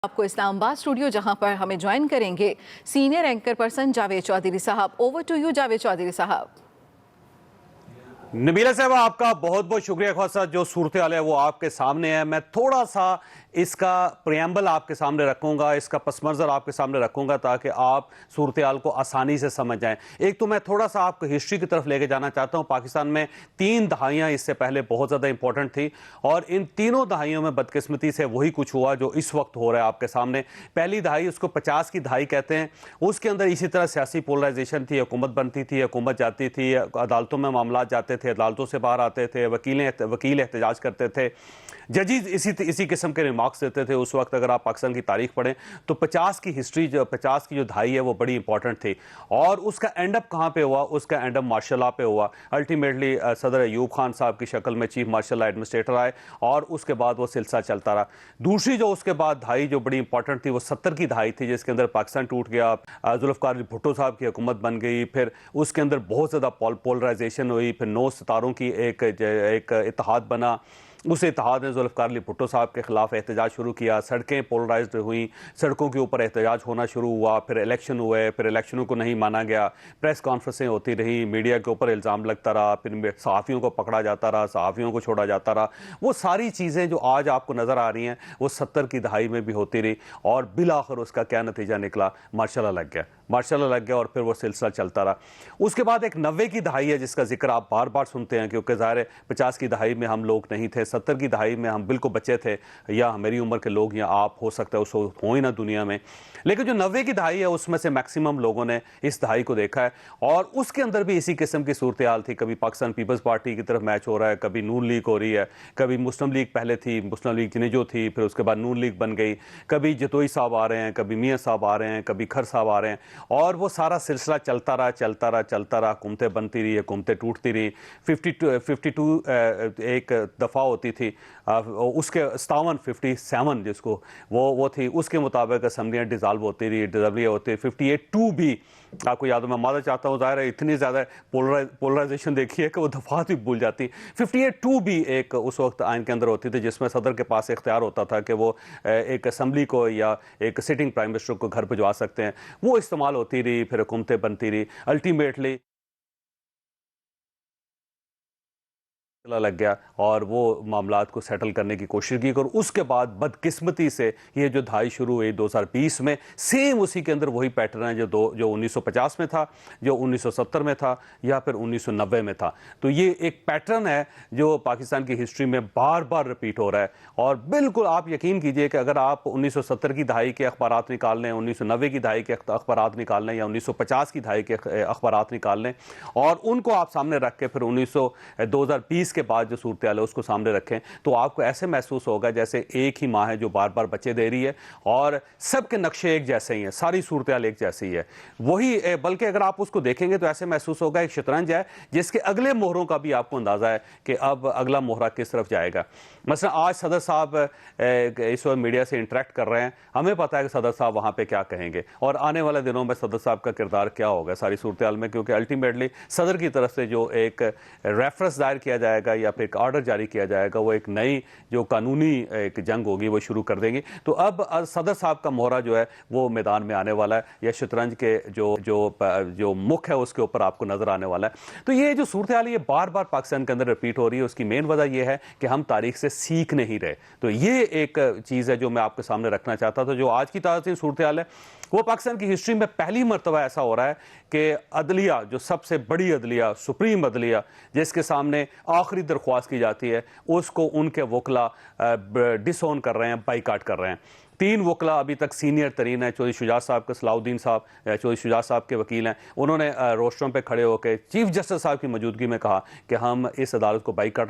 आपको इस्लामाबाद स्टूडियो जहां पर हमें ज्वाइन करेंगे senior anchor person Javed Chaudhary sahab. Over to you Javed Chaudhary sahab. Nabila साहब, आपका बहुत बहुत शुक्रिया। खासा जो सूरत हाल है वो आपके सामने है। मैं थोड़ा सा इसका प्रियम्बल आपके सामने रखूंगा, इसका पस मंज़र आपके सामने रखूंगा ताकि आप सूरत हाल को आसानी से समझ जाएं। एक तो मैं थोड़ा सा आपको हिस्ट्री की तरफ लेके जाना चाहता हूं। पाकिस्तान में 3 दहाइयां इससे पहले बहुत ज़्यादा इंपॉर्टेंट थी और इन तीनों दहाइयों में बदकिस्मती से वही कुछ हुआ जो इस वक्त हो रहा है आपके सामने। पहली दहाई, उसको 50 की दहाई कहते हैं। उसके अंदर इसी तरह सियासी पोलराइजेशन थी, हुकूमत बनती थी, हुकूमत जाती थी, अदालतों में मामला जाते थे, अदालतों से बाहर आते थे, वकील एहतजाज करते थे, जजीज इसी किस्म के रिमार्क्स देते थे। उस वक्त अगर आप पाकिस्तान की तारीख पढ़ें तो 50 की हिस्ट्री, जो 50 की जो दहाई है वो बड़ी इंपॉर्टेंट थी। और उसका एंड अप कहाँ पे हुआ? उसका एंड अप मार्शल लॉ पे हुआ। अल्टीमेटली सदर अयूब खान साहब की शक्ल में चीफ मार्शल लॉ एडमिनिस्ट्रेटर आए और उसके बाद वो सिलसिला चलता रहा। दूसरी जो उसके बाद दहाई जो बड़ी इंपॉर्टेंट थी वो 70 की दहाई थी, जिसके अंदर पाकिस्तान टूट गया, जुल्फ़िकार अली भुट्टो साहब की हुकूमत बन गई, फिर उसके अंदर बहुत ज़्यादा पोलराइजेशन हुई, फिर 9 सितारों की एक इत्तेहाद बना। उस इत्तेहाद ने जुल्फ़िकार अली भुट्टो साहब के खिलाफ एहतजाज शुरू किया, सड़कें पोलराइज्ड हुई, सड़कों के ऊपर एहतजाज होना शुरू हुआ, फिर इलेक्शन हुए, फिर इलेक्शनों को नहीं माना गया, प्रेस कॉन्फ्रेंसें होती रही, मीडिया के ऊपर इल्ज़ाम लगता रहा, फिर सहाफ़ियों को पकड़ा जाता रहा, सहाफ़ियों को छोड़ा जाता रहा। वो सारी चीज़ें जो आज आपको नज़र आ रही हैं वो 70 की दहाई में भी होती रही और बिलाखिर उसका क्या नतीजा निकला? मार्शल लॉ लग गया और फिर वो सिलसिला चलता रहा। उसके बाद एक 90 की दहाई है जिसका जिक्र आप बार बार सुनते हैं, क्योंकि ज़ाहिर है 50 की दहाई में हम लोग नहीं थे, 70 की दहाई में हम बिल्कुल बच्चे थे, या मेरी उम्र के लोग या आप हो सकता है उस हो ही ना दुनिया में। लेकिन जो 90 की दहाई है उसमें से मैक्सिमम लोगों ने इस दहाई को देखा है और उसके अंदर भी इसी किस्म की सूरत हाल थी। कभी पाकिस्तान पीपल्स पार्टी की तरफ मैच हो रहा है, कभी नून लीग हो रही है, कभी मुस्लिम लीग पहले थी, मुस्लिम लीग जिनेजो थी, फिर उसके बाद नून लीग बन गई, कभी जतोई साहब आ रहे हैं, कभी मियाँ साहब आ रहे हैं, कभी खर साहब आ रहे हैं और वो सारा सिलसिला चलता रहा। हुकूमतें बनती रही, हुकूमतें टूटती रही। 52 एक दफ़ा होती थी, उसके 57 जिसको वो थी, उसके मुताबिक असम्बलियाँ डिज़ाल्व होती रही, डिज़ल्वियाँ होती रही। 58 भी आपको याद हो, मैं मादा चाहता हूँ, ज़ाहिर है इतनी ज़्यादा पोलराइजेशन देखी है कि वो दफ़ात भी भूल जाती। 58 भी एक उस वक्त आइन के अंदर होती थी जिसमें सदर के पास इख्तियार होता था कि वो एक असम्बली को या एक सिटिंग प्राइम मिनिस्टर को घर भिजवा सकते हैं। वो इस्तेमाल होती रही, फिर हुकूमतें बनती रही। अल्टीमेटली लग गया और वो मामलात को सेटल करने की कोशिश की और उसके बाद बदकिस्मती से ये जो दहाई शुरू हुई 2020 में, सेम उसी के अंदर वही पैटर्न है जो 1950 में था, जो 1970 में था या फिर 1990 में था। तो ये एक पैटर्न है जो पाकिस्तान की हिस्ट्री में बार बार रिपीट हो रहा है और बिल्कुल आप यकीन कीजिए कि अगर आप 1970 की दहाई के अखबारात निकाल लें, 1990 की दहाई के अखबारात निकाल लें या 1950 की दहाई के अखबारात निकाल लें और उनको आप सामने रख के फिर 2020 के बाद जो सूरत हाल है उसको सामने रखें तो आपको ऐसे महसूस होगा जैसे एक ही माँ है जो बार बार बच्चे दे रही है और सबके नक्शे एक जैसे ही हैं, सारी सूरत हाल एक जैसी ही है। वही बल्कि अगर आप उसको देखेंगे तो ऐसे महसूस होगा एक शतरंज है जिसके अगले मोहरों का भी आपको अंदाजा है कि अब अगला मोहरा किस तरफ जाएगा। मसलन आज सदर साहब इस वक्त मीडिया से इंटरेक्ट कर रहे हैं, हमें पता है कि सदर साहब वहाँ पे क्या कहेंगे और आने वाले दिनों में सदर साहब का किरदार क्या होगा सारी सूरत हाल में, क्योंकि अल्टीमेटली सदर की तरफ से जो एक रेफरेंस दायर किया जाएगा या फिर एक ऑर्डर जारी किया जाएगा वो एक नई जो कानूनी एक जंग होगी वो शुरू कर देंगे। तो अब सदर साहब का मोहरा जो है वो मैदान में आने वाला है या शतरंज के जो मुख है उसके ऊपर आपको नजर आने वाला है। तो ये जो सूरत हाल ये बार बार पाकिस्तान के अंदर रिपीट हो रही है, उसकी मेन वजह यह है कि हम तारीख से सीख नहीं रहे। तो ये एक चीज़ है जो मैं आपके सामने रखना चाहता था। जो आज की ताज़ा सूरत हाल है वो पाकिस्तान की हिस्ट्री में पहली मरतबा ऐसा हो रहा है कि अदलिया, जो सबसे बड़ी अदलिया, सुप्रीम अदलिया, जिसके सामने आखिरी दरख्वास्त की जाती है, उसको उनके वकला डिसोन कर रहे हैं, बाइकाट कर रहे हैं। 3 वकला अभी तक सीनियर तरीन है, चौधरी शुजात साहब के सलाउद्दीन साहब, चौधरी शुजात साहब के वकील हैं, उन्होंने रोस्टरों पे खड़े होकर चीफ जस्टिस साहब की मौजूदगी में कहा कि हम इस अदालत को बाइकाट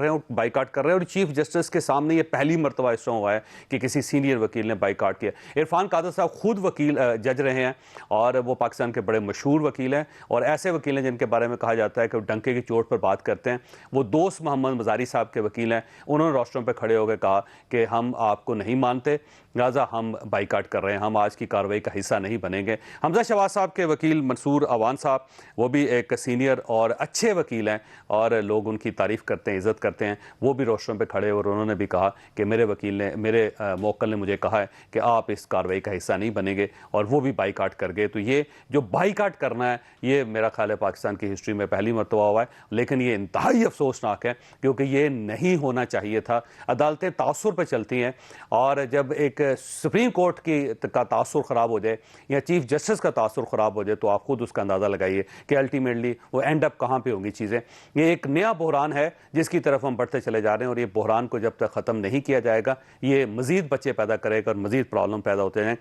कर रहे हैं और चीफ जस्टिस के सामने ये पहली मरतबा इस तरह हुआ है कि किसी सीनियर वकील ने बाइकाट किया। इरफान कादर साहब खुद वकील जज रहे हैं और वो पाकिस्तान के बड़े मशहूर वकील हैं और ऐसे वकील हैं जिनके बारे में कहा जाता है कि वो डंके की चोट पर बात करते हैं। वो दोस्त मोहम्मद मजारी साहब के वकील हैं, उन्होंने रोस्टरों पर खड़े होकर कहा कि हम आपको नहीं मानते, लिहाजा हम हम बाइकाट कर रहे हैं, हम आज की कार्रवाई का हिस्सा नहीं बनेंगे। हमजा शहबाज साहब के वकील मंसूर अवान साहब, वो भी एक सीनियर और अच्छे वकील हैं और लोग उनकी तारीफ़ करते हैं, इज़्ज़त करते हैं। वो भी रोस्टरों पे खड़े और उन्होंने भी कहा कि मेरे वकील ने, मेरे मुवक्किल ने मुझे कहा है कि आप इस कार्रवाई का हिस्सा नहीं बनेंगे, और वो भी बाइकाट कर गए। तो ये जो बाइकाट करना है, ये मेरा ख्याल है पाकिस्तान की हिस्ट्री में पहली मरतबा हुआ है, लेकिन ये इंतहाई अफसोसनाक है क्योंकि ये नहीं होना चाहिए था। अदालतें तासुर पर चलती हैं, और जब एक सुप्रीम कोर्ट का तासुर ख़राब हो जाए या चीफ जस्टिस का तासुर ख़राब हो जाए तो आप खुद उसका अंदाज़ा लगाइए कि अल्टीमेटली वो एंड अप कहाँ पे होंगी चीज़ें। ये एक नया बहरान है जिसकी तरफ हम बढ़ते चले जा रहे हैं, और ये बहरान को जब तक ख़त्म नहीं किया जाएगा ये मज़ीद बच्चे पैदा करेगा और मज़ीद प्रॉब्लम पैदा होते हैं।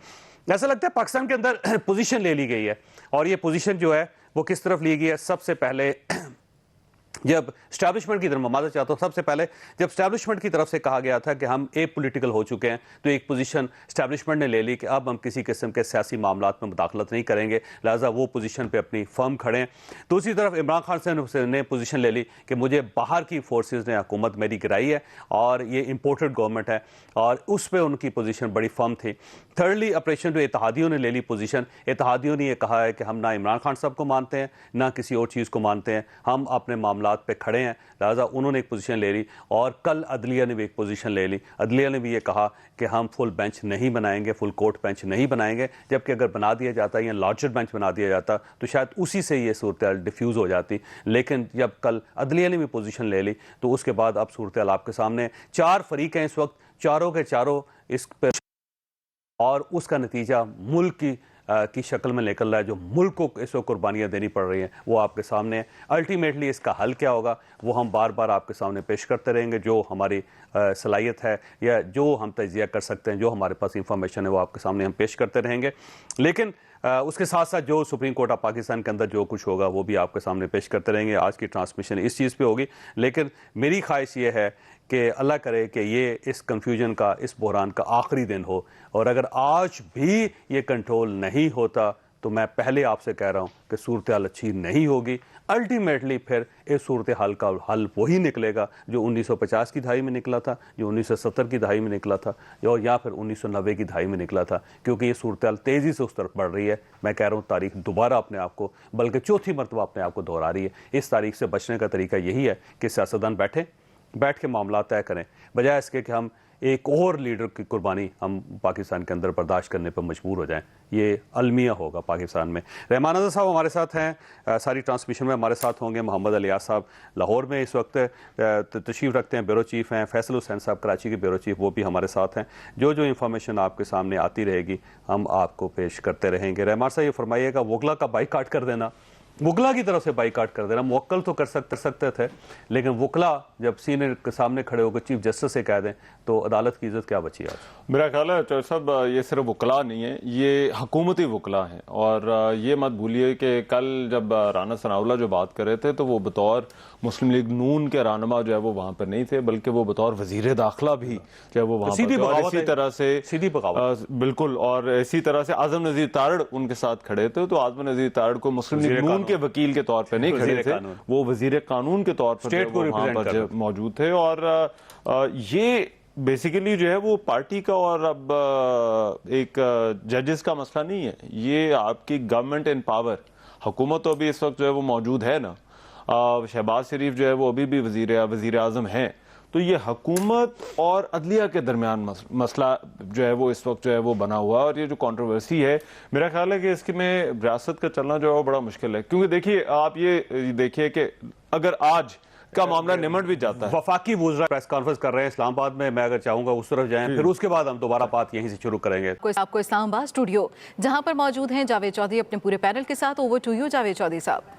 ऐसा लगता है पाकिस्तान के अंदर पोजीशन ले ली गई है, और ये पोजीशन जो है वो किस तरफ ली गई है। सबसे पहले जब स्टैब्लिशमेंट की तरफ मैं माजरत चाहता हूँ, सबसे पहले जब स्टैब्लिशमेंट की तरफ से कहा गया था कि हम ए पॉलिटिकल हो चुके हैं, तो एक पोजीशन स्टैब्लिशमेंट ने ले ली कि अब हम किसी किस्म के सियासी मामलात में मुदाखलत नहीं करेंगे, लिहाजा वो पोजीशन पे अपनी फर्म खड़े हैं। दूसरी तरफ इमरान खान से ने पोजीशन ले ली कि मुझे बाहर की फोर्सेस ने हुकूमत मेरी गिराई है और ये इम्पोर्टेड गवर्नमेंट है, और उस पर उनकी पोजीशन बड़ी फर्म थी। थर्डली ऑपरेशन जो इत्तेहादियों ने ले ली पोजीशन, इत्तेहादियों ने यह कहा है कि हम ना इमरान खान साहब को मानते हैं ना किसी और चीज़ को मानते हैं, हम अपने मामलात पे खड़े हैं, लिहाजा उन्होंने एक पोजीशन ले ली। और कल अदलिया ने भी एक पोजीशन ले ली। अदलिया ने भी ये कहा कि हम फुल बेंच नहीं बनाएंगे, फुल कोर्ट बेंच नहीं बनाएंगे, जबकि अगर बना दिया जाता या लार्जर बेंच बना दिया जाता तो शायद उसी से ये सूरत डिफ्यूज़ हो जाती। लेकिन जब कल अदलिया ने भी पोजीशन ले ली तो उसके बाद अब सूरत आपके सामने 4 फरीक हैं इस वक्त, चारों के चारों इस पर, और उसका नतीजा मुल्क की शक्ल में निकल रहा है। जो मुल्क को इस वक्त कुर्बानियाँ देनी पड़ रही हैं वो आपके सामने है। अल्टीमेटली इसका हल क्या होगा वो हम बार बार आपके सामने पेश करते रहेंगे। जो हमारी सलाहियत है या जो हम तजिया कर सकते हैं, जो हमारे पास इंफॉर्मेशन है, वो आपके सामने हम पेश करते रहेंगे। लेकिन उसके साथ साथ जो सुप्रीम कोर्ट ऑफ पाकिस्तान के अंदर जो कुछ होगा वो भी आपके सामने पेश करते रहेंगे। आज की ट्रांसमिशन इस चीज़ पे होगी, लेकिन मेरी ख्वाहिश ये है कि अल्लाह करे कि ये इस कन्फ्यूजन का, इस बहरान का आखिरी दिन हो, और अगर आज भी ये कंट्रोल नहीं होता तो मैं पहले आपसे कह रहा हूँ कि सूरत हाल अच्छी नहीं होगी। अल्टीमेटली फिर इस सूरत हाल का हल वही निकलेगा जो 1950 की दहाई में निकला था, जो 1970 की दहाई में निकला था, और या फिर 1990 की दहाई में निकला था, क्योंकि ये सूरत हाल तेज़ी से उस तरफ बढ़ रही है। मैं कह रहा हूँ तारीख दोबारा अपने आप को, बल्कि चौथी मरतबा अपने आप को दोहरा रही है। इस तारीख से बचने का तरीका यही है कि सियासतदान बैठ के मामला तय करें, बजाय इसके कि हम एक और लीडर की कुर्बानी हम पाकिस्तान के अंदर बर्दाश्त करने पर मजबूर हो जाएं। ये अलमिया होगा पाकिस्तान में। रहमान अज़हर साहब हमारे साथ हैं, सारी ट्रांसमिशन में हमारे साथ होंगे। मोहम्मद अलियास साहब लाहौर में इस वक्त तशरीफ़ रखते हैं, ब्यूरो चीफ़ हैं। फैसल हुसैन साहब कराची के ब्यूरो चीफ़, वो भी हमारे साथ हैं। जो जो इंफॉर्मेशन आपके सामने आती रहेगी हम आपको पेश करते रहेंगे। रहमान साहब ये फरमाइएगा, वकला का बाइकाट कर देना, वकला की तरफ से बाइकाट कर देना, मुवक्किल तो कर सकते थे, लेकिन वकला जब सीनियर के सामने खड़े होकर चीफ जस्टिस से कह दें तो अदालत की इज्जत क्या बची आज? मेरा ख्याल है चौधरी साहब ये सिर्फ वकला नहीं है, ये हुकूमती वकला हैं। और ये मत भूलिए कि कल जब राना सनाउल्लाह जो बात कर रहे थे तो वो बतौर मुस्लिम लीग नून के रहनुमा जो है वो वहाँ पर नहीं थे, बल्कि वो बतौर वजीर दाखिला भी जो है वो वहाँ पर, इसी तरह से सीधी बगावत बिल्कुल, और इसी तरह से आजम नज़ीर तारड़ उनके साथ खड़े थे। तो आजम नज़ीर तारड़ को मुस्लिम लीग नून के वकील के तौर पर नहीं खड़े थे, वो वजीर कानून के तौर पर वहाँ पर मौजूद थे। और ये बेसिकली जो है वो पार्टी का और अब एक जजेस का मसला नहीं है, ये आपकी गवर्नमेंट इन पावर, हुकूमत तो अभी इस वक्त जो है वो मौजूद है ना, शहबाज शरीफ जो है वो अभी भी वजीर आज़म हैं। तो ये हुकूमत और अदलिया के दरमियान मसला जो है वो इस वक्त जो है वो बना हुआ है। और ये जो कंट्रोवर्सी है, मेरा ख्याल है कि इसकी में रियासत का चलना जो है वो बड़ा मुश्किल है, क्योंकि देखिए आप ये देखिए कि अगर आज का मामला निमट भी जाता है। वफाकी वुज़रा प्रेस कॉन्फ्रेंस कर रहे हैं इस्लामाबाद में, मैं अगर चाहूंगा उस तरफ जाएं, फिर उसके बाद हम दोबारा बात यहीं से शुरू करेंगे। आपको इस्लामाबाद स्टूडियो जहां पर मौजूद हैं जावेद चौधरी अपने पूरे पैनल के साथ। Over to you Javed Chaudhary साहब।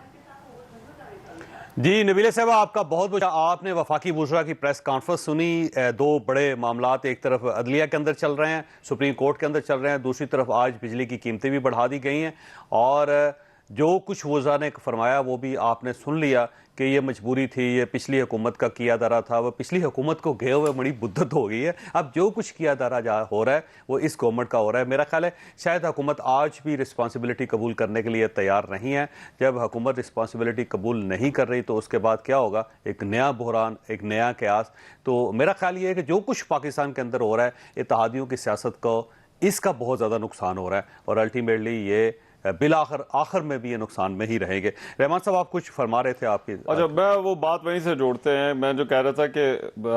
जी नबीले साहब, आपका बहुत बहुत, आपने वफाकी वुज़रा की प्रेस कॉन्फ्रेंस सुनी। दो बड़े मामलात, एक तरफ अदलिया के अंदर चल रहे हैं, सुप्रीम कोर्ट के अंदर चल रहे हैं, दूसरी तरफ आज बिजली की कीमतें भी बढ़ा दी गई हैं, और जो कुछ वुज़रा ने फरमाया वो भी आपने सुन लिया कि ये मजबूरी थी, ये पिछली हुकूमत का किया दारा था, वो पिछली हुकूमत को गए हुए बड़ी बुद्दत हो गई है। अब जो कुछ किया दारा हो रहा है वो इस गवर्नमेंट का हो रहा है। मेरा ख्याल है शायद हुकूमत आज भी रिस्पॉन्सिबिलिटी कबूल करने के लिए तैयार नहीं है। जब हुकूमत रिस्पॉन्सिबिलिटी कबूल नहीं कर रही तो उसके बाद क्या होगा? एक नया बहरान, एक नया क्यास। तो मेरा ख्याल ये है कि जो कुछ पाकिस्तान के अंदर हो रहा है, इत्तेहादियों की सियासत को इसका बहुत ज़्यादा नुकसान हो रहा है और अल्टीमेटली ये बिलाखिर आखिर में भी ये नुकसान में ही रहेंगे। रहमान साहब, आप कुछ फरमा रहे थे आपकी। अच्छा, मैं वो बात वहीं से जोड़ते हैं। मैं जो कह रहा था कि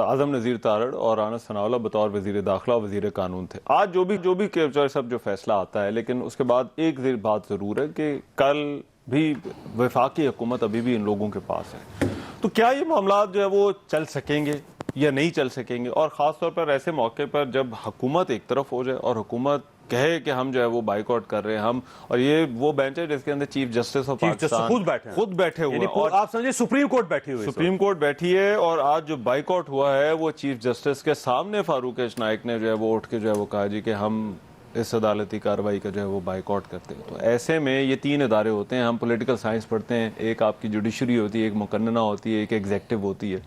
आजम नज़ीर तारड़ और राना सनाउल्लाह बतौर वजीर दाखिला वजीर कानून थे। आज जो भी सब जो फैसला आता है, लेकिन उसके बाद एक बात ज़रूर है कि कल भी वफाकी हुकूमत अभी भी इन लोगों के पास है। तो क्या ये मामला जो है वो चल सकेंगे या नहीं चल सकेंगे? और ख़ास तौर पर ऐसे मौके पर जब हुकूमत एक तरफ हो जाए और हुकूमत कहे कि हम जो है वो बाइकआउट कर रहे हैं, हम, और ये वो बेंच है जिसके अंदर चीफ जस्टिस ऑफ पाकिस्तान खुद बैठे हुए हैं, और आप समझिए सुप्रीम कोर्ट बैठी हुई है, सुप्रीम कोर्ट बैठी है। और आज जो बाइकआउट हुआ है वो चीफ जस्टिस के सामने फारूक नाइक ने जो है वो उठ के जो है वो कहा जी कि हम इस अदालती कार्रवाई का जो है वो बाइकआउट करते हैं। तो ऐसे में ये 3 इदारे होते हैं, हम पॉलिटिकल साइंस पढ़ते हैं, एक आपकी जुडिशरी होती है, एक मुकन्नना होती है, एक एग्जेक्टिव होती है।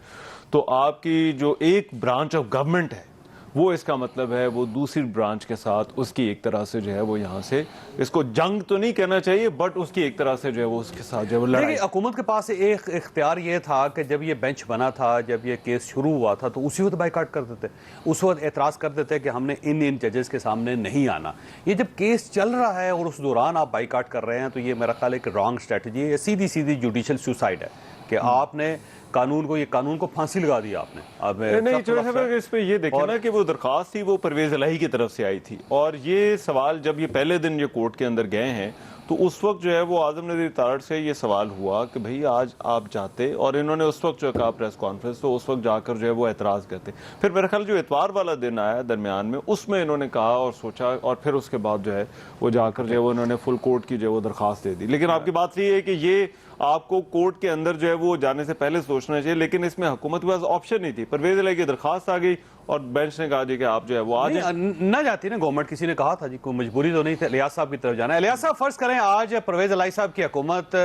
तो आपकी जो एक ब्रांच ऑफ गवर्नमेंट है वो, इसका मतलब है वो दूसरी ब्रांच के साथ उसकी एक तरह से जो है वो यहाँ से, इसको जंग तो नहीं कहना चाहिए, बट उसकी एक तरह से जो है वो उसके साथ जो है वो लड़ाई। हुकूमत के पास एक इख्तियार ये था कि जब ये बेंच बना था, जब ये केस शुरू हुआ था, तो उसी वक्त बाइकआउट कर देते, उस वक्त एतराज़ कर देते कि हमने इन जजेस के सामने नहीं आना। ये जब केस चल रहा है और उस दौरान आप बाइकआउट कर रहे हैं, तो ये मेरा ख्याल है कि रॉन्ग स्ट्रेटजी है, सीधी सीधी जुडिशल सुसाइड है कि आपने कानून को फांसी लगा दी आपने। अब नहीं, इस पे ये देखें ना कि वो दरखास्त थी वो परवेज इलाही की तरफ से आई थी, और ये सवाल जब ये पहले दिन ये कोर्ट के अंदर गए हैं तो उस वक्त जो है वो आजम नज़ीर तारड़ से ये सवाल हुआ कि भाई आज आप जाते, और इन्होंने उस वक्त जो कहा प्रेस कॉन्फ्रेंस, तो उस वक्त जाकर जो है वो एतराज़ करते। फिर मेरे ख्याल जो इतवार वाला दिन आया दरमियान में, उसमें इन्होंने कहा और सोचा, और फिर उसके बाद जो है वो जाकर जो है वो इन्होंने फुल कोर्ट की जो है वो दरखास्त दे दी। लेकिन आपकी बात ये है कि ये आपको कोर्ट के अंदर जो है वो जाने से पहले सोचना चाहिए, लेकिन इसमें हुकूमत के पास ऑप्शन नहीं थी। परवेज इलाही की दरखास्त आ गई और बेंच ने कहा जी कि आप जो है वो आज ना जाती ना गवर्नमेंट, किसी ने कहा था जी, कोई मजबूरी तो नहीं थी इलियास साहब की तरफ जाना है। इलियास साहब, फर्ज करें आज परवेज इलाही साहब की हुकूमत,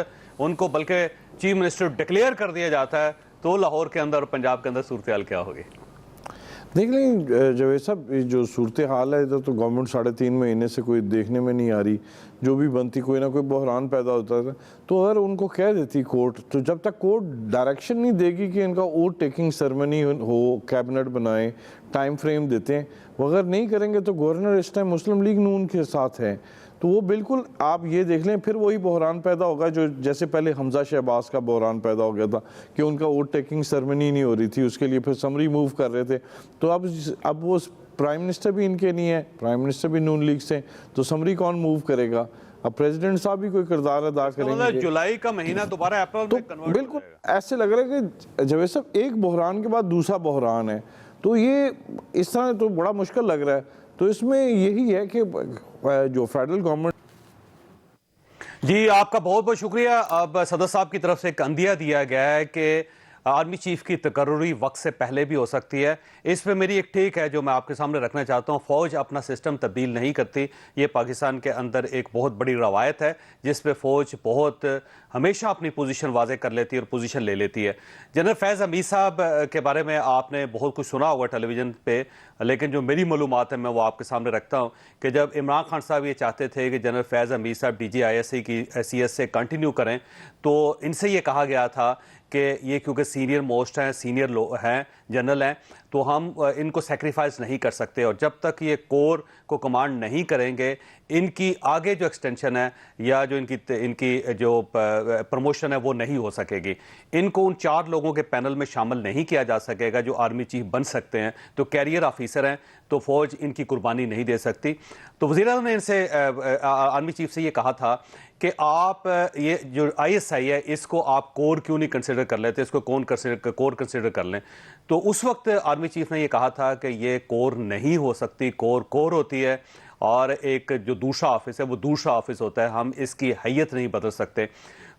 उनको बल्कि चीफ मिनिस्टर डिक्लेयर कर दिया जाता है, तो लाहौर के अंदर और पंजाब के अंदर सूरत हाल क्या होगी? देख लें जवेद साहब, जो सूरत हाल है इधर तो गवर्नमेंट 3.5 महीने से कोई देखने में नहीं आ रही। जो भी बनती कोई ना कोई बहरान पैदा होता था, तो अगर उनको कह देती कोर्ट, तो जब तक कोर्ट डायरेक्शन नहीं देगी कि इनका ओथ टेकिंग सेरेमनी हो, कैबिनेट बनाए, टाइम फ्रेम देते हैं, वो अगर नहीं करेंगे तो गवर्नर इस टाइम मुस्लिम लीग नून के साथ है, तो वो बिल्कुल आप ये देख लें फिर वही बहरान पैदा होगा जो जैसे पहले हमजा शहबाज का बहरान पैदा हो गया था कि उनका वोट टेकिंग सेरेमनी नहीं हो रही थी, उसके लिए फिर समरी मूव कर रहे थे। तो अब वो प्राइम मिनिस्टर भी इनके नहीं है, प्राइम मिनिस्टर भी नून लीग से, तो समरी कौन मूव करेगा? अब प्रेसिडेंट साहब भी कोई किरदार अदा करेंगे। जुलाई का महीना दोबारा अप्रैल में कन्वर्ट बिल्कुल ऐसे लग रहा है कि जवेद साहब एक बहरान के बाद दूसरा बहरान है, तो ये इस तरह तो बड़ा मुश्किल लग रहा है। तो इसमें यही है कि जो फेडरल गवर्नमेंट। जी, आपका बहुत बहुत शुक्रिया। अब सदर साहब की तरफ से एक अंदिया दिया गया है कि आर्मी चीफ की तकर्रुरी वक्त से पहले भी हो सकती है। इस पे मेरी एक टेक है जो मैं आपके सामने रखना चाहता हूँ। फ़ौज अपना सिस्टम तब्दील नहीं करती, ये पाकिस्तान के अंदर एक बहुत बड़ी रवायत है जिस पे फ़ौज बहुत हमेशा अपनी पोजीशन वाजे कर लेती है और पोजीशन ले लेती है। जनरल फैज़ हमीद साहब के बारे में आपने बहुत कुछ सुना होगा टेलीविज़न पे, लेकिन जो मेरी मालूमात है मैं वो आपके सामने रखता हूँ कि जब इमरान खान साहब ये चाहते थे कि जनरल फैज़ हमीद साहब DGISC की CS से कंटिन्यू करें, तो इनसे ये कहा गया था कि ये क्योंकि सीनियर मोस्ट हैं, सीनियर हैं, जनरल हैं, तो हम इनको सेक्रीफाइस नहीं कर सकते, और जब तक ये कोर को कमांड नहीं करेंगे इनकी आगे जो एक्सटेंशन है या जो इनकी जो प्रमोशन है वो नहीं हो सकेगी। इनको उन 4 लोगों के पैनल में शामिल नहीं किया जा सकेगा जो आर्मी चीफ बन सकते हैं, तो कैरियर ऑफिसर हैं, तो फौज इनकी कुर्बानी नहीं दे सकती। तो वज़ीर-ए-आज़म ने इनसे आर्मी चीफ से ये कहा था कि आप ये जो ISI है इसको आप कोर क्यों नहीं कंसिडर कर लेते, इसको कोर कंसिडर कर लें। तो उस वक्त आर्मी चीफ ने ये कहा था कि ये कोर नहीं हो सकती, कोर होती है और एक जो दूसरा ऑफिस है वो दूसरा ऑफिस होता है, हम इसकी हैयत नहीं बदल सकते।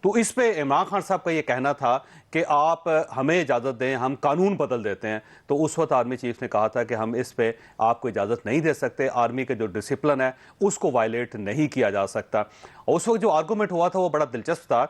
तो इस पे इमरान खान साहब का ये कहना था कि आप हमें इजाज़त दें, हम कानून बदल देते हैं। तो उस वक्त आर्मी चीफ ने कहा था कि हम इस पे आपको इजाज़त नहीं दे सकते, आर्मी के जो डिसिप्लिन है उसको वायलेट नहीं किया जा सकता। और उस वक्त जो आर्गूमेंट हुआ था वो बड़ा दिलचस्प था।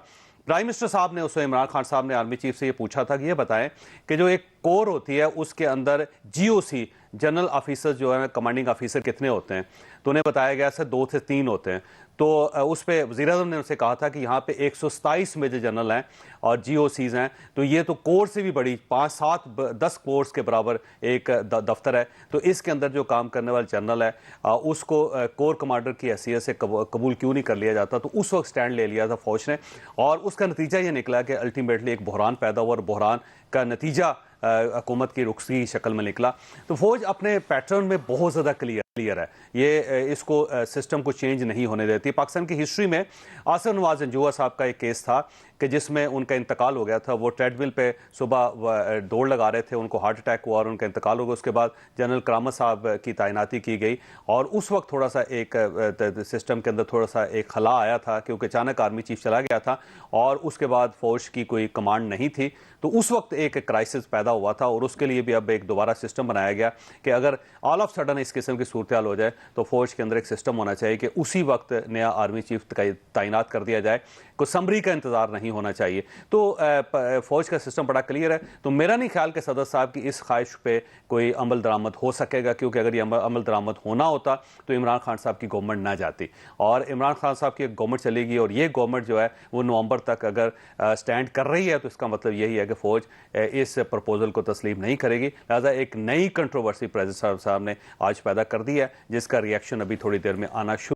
प्राइम मिनिस्टर साहब ने उसमें इमरान खान साहब ने आर्मी चीफ से ये पूछा था कि ये बताएं कि जो एक कोर होती है उसके अंदर GOC जनरल ऑफिसर जो है कमांडिंग ऑफिसर कितने होते हैं। तो उन्हें बताया गया था 2 से 3 होते हैं। तो उस पे वज़ीर-ए-आज़म ने उनसे कहा था कि यहाँ पे 127 मेजर जनरल हैं और जीओसीज हैं, तो ये तो कोर से भी बड़ी 5, 7, 10 कोर्स के बराबर एक दफ्तर है। तो इसके अंदर जो काम करने वाला जनरल है उसको कोर कमांडर की हैसियत से कबूल क्यों नहीं कर लिया जाता। तो उस वक्त स्टैंड ले लिया था फौज ने और उसका नतीजा ये निकला कि अल्टीमेटली एक बहरान पैदा हुआ और बहरान का नतीजा हुकूमत की रुखसती की शक्ल में निकला। तो फौज अपने पैटर्न में बहुत ज़्यादा क्लियर है, ये इसको सिस्टम को चेंज नहीं होने देती। पाकिस्तान की हिस्ट्री में आसिफ नवाज अंजुआ साहब का एक केस था कि जिसमें उनका इंतकाल हो गया था। वो ट्रेडमिल पे सुबह दौड़ लगा रहे थे, उनको हार्ट अटैक हुआ और उनका इंतकाल हो गया। उसके बाद जनरल करामत साहब की तैनाती की गई और उस वक्त थोड़ा सा एक सिस्टम के अंदर थोड़ा सा एक खला आया था क्योंकि अचानक आर्मी चीफ चला गया था और उसके बाद फौज की कोई कमांड नहीं थी। तो उस वक्त एक क्राइसिस पैदा हुआ था और उसके लिए भी अब एक दोबारा सिस्टम बनाया गया कि अगर ऑल ऑफ सडन इस किस्म की सूरत हाल हो जाए तो फौज के अंदर एक सिस्टम होना चाहिए कि उसी वक्त नया आर्मी चीफ तैनात कर दिया जाए, कोई समरी का इंतजार नहीं होना चाहिए। तो फौज का सिस्टम बड़ा क्लियर है। तो मेरा नहीं ख्याल कि सदर साहब की इस ख्वाहिश पे कोई अमल दरामद हो सकेगा, क्योंकि अगर ये अमल दरामद होना होता तो इमरान खान साहब की गवर्नमेंट ना जाती और इमरान खान साहब की गवर्नमेंट चलेगी और ये गवर्नमेंट जो है वो नवंबर तक अगर स्टैंड कर रही है तो इसका मतलब यही है कि फौज इस प्रपोजल को तस्लीम नहीं करेगी। लिहाजा एक नई कंट्रोवर्सी प्रेसिडेंट साहब ने आज पैदा कर दी है जिसका रिएक्शन अभी थोड़ी देर में आना शुरू